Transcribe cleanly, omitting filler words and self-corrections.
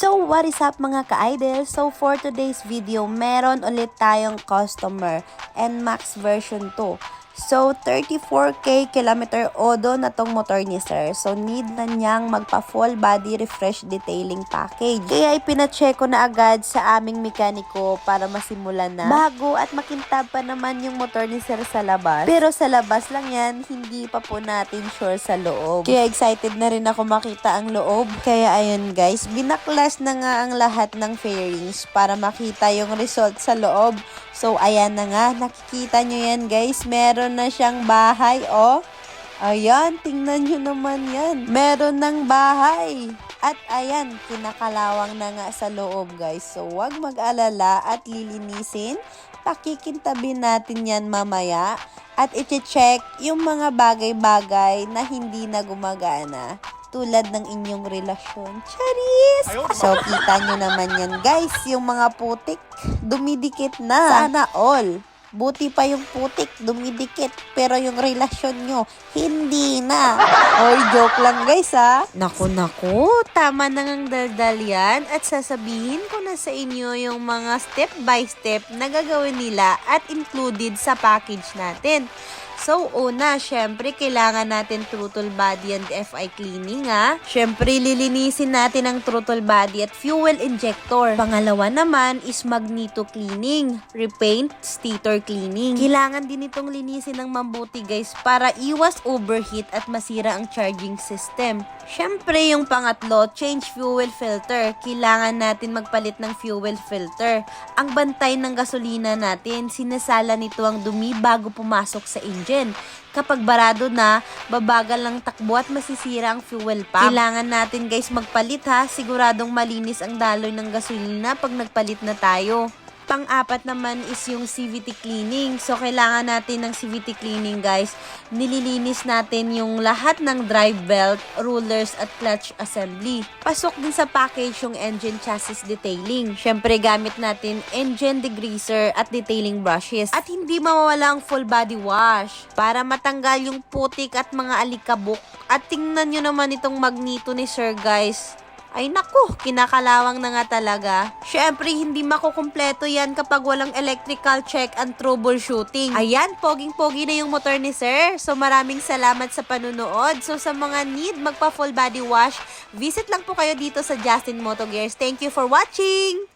So what is up mga ka-idol? So for today's video, meron ulit tayong customer NMAX version 2. So 34k kilometer odo na tong motor ni sir. So need na niyang magpa full body refresh detailing package. Kaya ipinacheck ko na agad sa aming mekaniko para masimulan na bago at makintab pa naman yung motor ni sir sa labas. Pero sa labas lang yan, hindi pa po natin sure sa loob. Kaya excited na rin ako makita ang loob. Kaya ayun guys, binaklas na nga ang lahat ng fairings para makita yung result sa loob. So ayan na nga, nakikita nyo yan guys, meron na siyang bahay, oh. Ayan, tingnan nyo naman yan. Meron ng bahay. At ayan, kinakalawang na nga sa loob guys. So wag mag-alala at lilinisin. Pakikintabin natin yan mamaya. At i-check yung mga bagay-bagay na hindi na gumagana. Tulad ng inyong relasyon. Charis! So, kita nyo naman yan, guys. Yung mga putik, dumidikit na. Sana all. Buti pa yung putik, dumidikit. Pero yung relasyon nyo, hindi na. Oy, joke lang, guys, ha? Naku, tama na ngang daldal yan. At sasabihin ko na sa inyo yung mga step by step na gagawin nila at included sa package natin. So, una, syempre, kailangan natin throttle body and FI cleaning, ha? Syempre, lilinisin natin ang throttle body at fuel injector. Pangalawa naman is magneto cleaning, repaint, stator cleaning. Kailangan din itong linisin ng mabuti, guys, para iwas overheat at masira ang charging system. Syempre, yung pangatlo, change fuel filter. Kailangan natin magpalit ng fuel filter. Ang bantay ng gasolina natin, sinasala nito ang dumi bago pumasok sa engine. Kapag barado na, babagal lang takbo at masisira ang fuel pump. Kailangan natin guys magpalit ha, siguradong malinis ang daloy ng gasolina pag nagpalit na tayo. Pang-apat naman is yung CVT cleaning. So, kailangan natin ng CVT cleaning, guys. Nililinis natin yung lahat ng drive belt, rollers, at clutch assembly. Pasok din sa package yung engine chassis detailing. Syempre, gamit natin engine degreaser at detailing brushes. At hindi mawawala ang full body wash para matanggal yung putik at mga alikabok. At tingnan nyo naman itong magneto ni sir, guys. Ay naku, kinakalawang na nga talaga. Syempre, hindi makukumpleto yan kapag walang electrical check and troubleshooting. Ayan, poging-pogi na yung motor ni sir. So, maraming salamat sa panunood. So, sa mga need magpa full body wash, visit lang po kayo dito sa Justin Moto Gears. Thank you for watching!